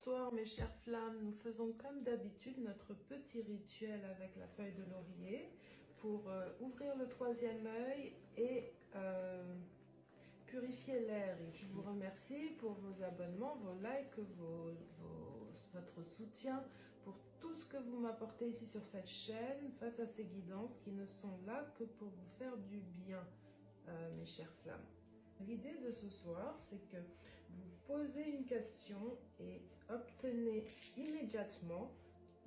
Bonsoir mes chères flammes, nous faisons comme d'habitude notre petit rituel avec la feuille de laurier pour ouvrir le troisième œil et purifier l'air ici. Je vous remercie pour vos abonnements, vos likes, votre soutien, pour tout ce que vous m'apportez ici sur cette chaîne face à ces guidances qui ne sont là que pour vous faire du bien, mes chères flammes. L'idée de ce soir, c'est que vous posez une question et obtenez immédiatement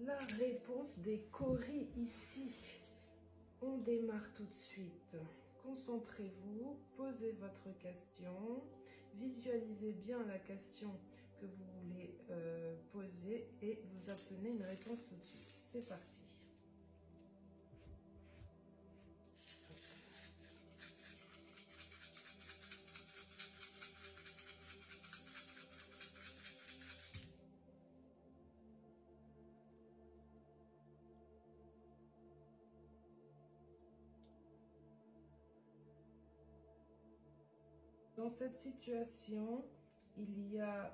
la réponse des coris ici. On démarre tout de suite. Concentrez-vous, posez votre question, visualisez bien la question que vous voulez poser et vous obtenez une réponse tout de suite. C'est parti. Dans cette situation, il y a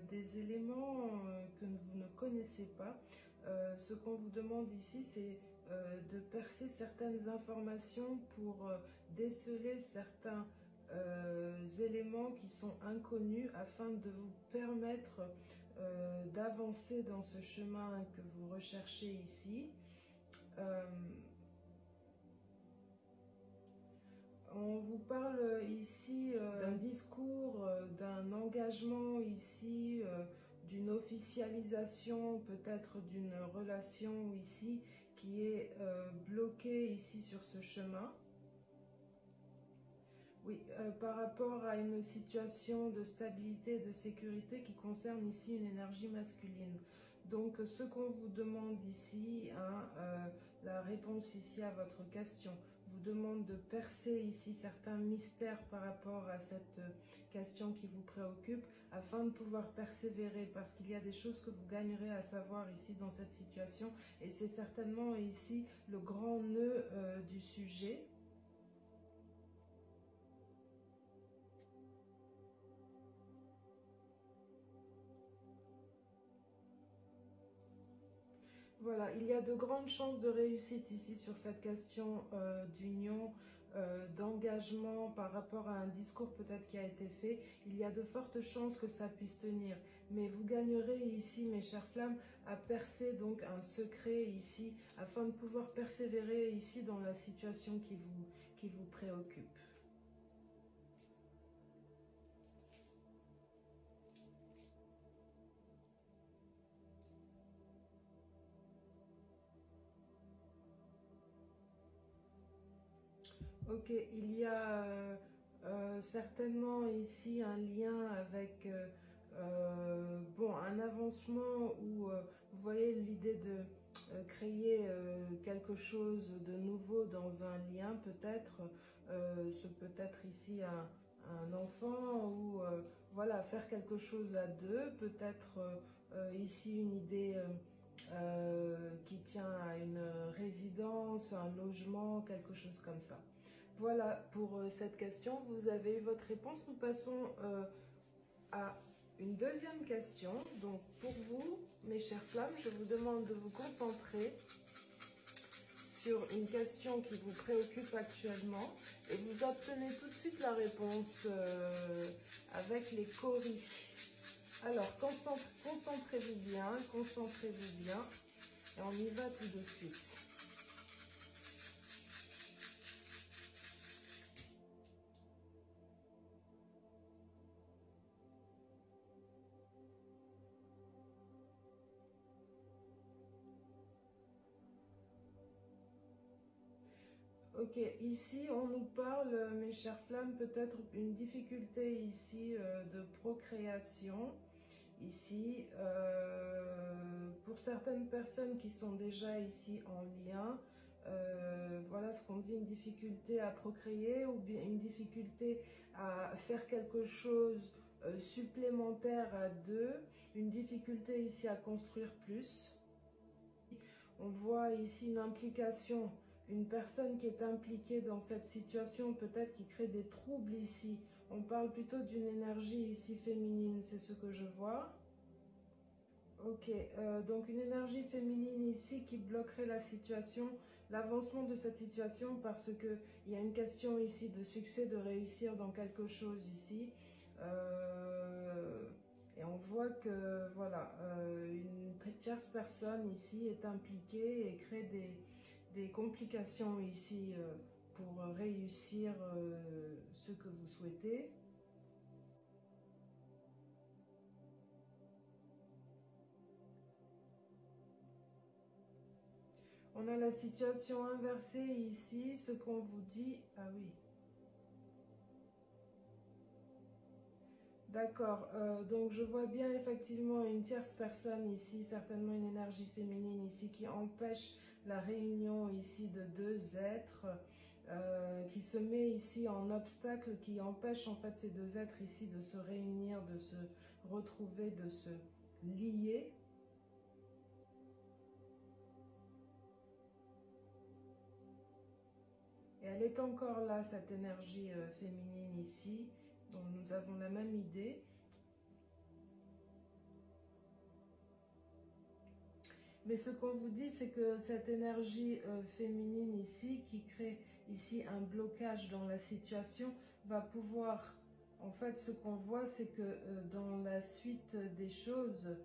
des éléments que vous ne connaissez pas. Ce qu'on vous demande ici, c'est de percer certaines informations pour déceler certains éléments qui sont inconnus afin de vous permettre d'avancer dans ce chemin que vous recherchez ici. On vous parle ici d'un discours, d'un engagement ici, d'une officialisation, peut-être d'une relation ici qui est bloquée ici sur ce chemin. Oui, par rapport à une situation de stabilité et de sécurité qui concerne ici une énergie masculine. Donc, ce qu'on vous demande ici, la réponse ici à votre question, vous demande de percer ici certains mystères par rapport à cette question qui vous préoccupe, afin de pouvoir persévérer, parce qu'il y a des choses que vous gagnerez à savoir ici dans cette situation, et c'est certainement ici le grand nœud du sujet. Voilà, il y a de grandes chances de réussite ici sur cette question d'union, d'engagement par rapport à un discours peut-être qui a été fait. Il y a de fortes chances que ça puisse tenir. Mais vous gagnerez ici, mes chères flammes, à percer donc un secret ici, afin de pouvoir persévérer ici dans la situation qui vous préoccupe. Ok, il y a certainement ici un lien avec bon, un avancement où vous voyez l'idée de créer quelque chose de nouveau dans un lien, peut-être, ce peut être ici un enfant ou voilà, faire quelque chose à deux, peut-être ici une idée qui tient à une résidence, un logement, quelque chose comme ça. Voilà pour cette question, vous avez eu votre réponse. Nous passons à une deuxième question. Donc pour vous, mes chères flammes, je vous demande de vous concentrer sur une question qui vous préoccupe actuellement et vous obtenez tout de suite la réponse avec les coris. Alors concentrez-vous bien et on y va tout de suite. Ok, ici on nous parle, mes chères flammes, peut-être une difficulté ici de procréation. Ici, pour certaines personnes qui sont déjà ici en lien, voilà ce qu'on dit, une difficulté à procréer ou bien une difficulté à faire quelque chose supplémentaire à deux, une difficulté ici à construire plus. On voit ici une implication, une personne qui est impliquée dans cette situation, peut-être qui crée des troubles ici. On parle plutôt d'une énergie ici féminine, c'est ce que je vois. Ok, donc une énergie féminine ici qui bloquerait la situation, l'avancement de cette situation parce que il y a une question ici de succès, de réussir dans quelque chose ici. Euh, et on voit que voilà, une tierce personne ici est impliquée et crée des complications ici pour réussir ce que vous souhaitez. On a la situation inversée ici, ce qu'on vous dit. Ah oui, d'accord. Donc je vois bien effectivement une tierce personne ici, certainement une énergie féminine ici qui empêche la réunion ici de deux êtres, qui se met ici en obstacle, qui empêche en fait ces deux êtres ici de se réunir, de se retrouver, de se lier. Et elle est encore là, cette énergie féminine ici, dont nous avons la même idée. Mais ce qu'on vous dit, c'est que cette énergie féminine ici, qui crée ici un blocage dans la situation, va pouvoir, en fait, ce qu'on voit, c'est que dans la suite des choses,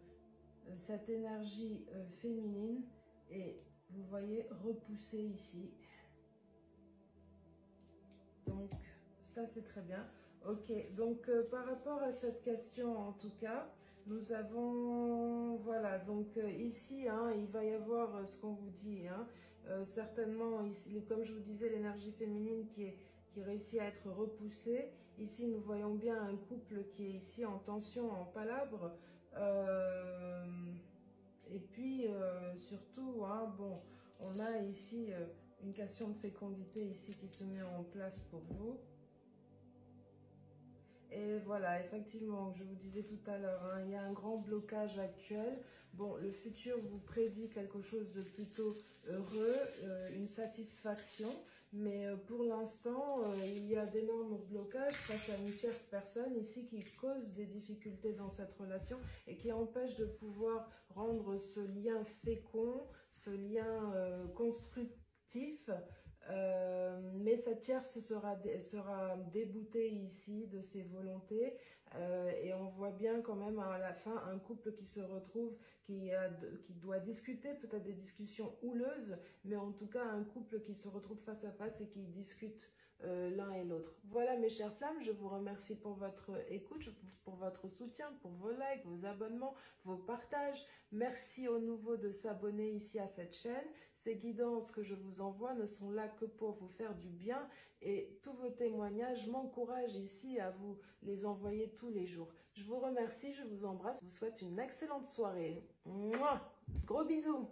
cette énergie féminine est, vous voyez, repoussée ici. Donc, ça, c'est très bien. Ok, donc par rapport à cette question, en tout cas, nous avons, voilà, donc ici, hein, il va y avoir ce qu'on vous dit, hein, certainement, ici, comme je vous disais, l'énergie féminine qui réussit à être repoussée. Ici, nous voyons bien un couple qui est ici en tension, en palabre. Euh, et puis, surtout, hein, bon, on a ici une question de fécondité ici qui se met en place pour vous. Et voilà, effectivement, je vous disais tout à l'heure, hein, il y a un grand blocage actuel. Bon, le futur vous prédit quelque chose de plutôt heureux, une satisfaction, mais pour l'instant, il y a d'énormes blocages face à une tierce personne ici qui cause des difficultés dans cette relation et qui empêche de pouvoir rendre ce lien fécond, ce lien constructif. Mais cette tierce sera déboutée ici de ses volontés et on voit bien quand même à la fin un couple qui se retrouve, qui doit discuter, peut-être des discussions houleuses, mais en tout cas un couple qui se retrouve face à face et qui discute l'un et l'autre. Voilà mes chères flammes, je vous remercie pour votre écoute, pour votre soutien, pour vos likes, vos abonnements, vos partages. Merci aux nouveaux de s'abonner ici à cette chaîne. Ces guidances que je vous envoie ne sont là que pour vous faire du bien et tous vos témoignages m'encouragent ici à vous les envoyer tous les jours. Je vous remercie, je vous embrasse, je vous souhaite une excellente soirée. Mouah, gros bisous!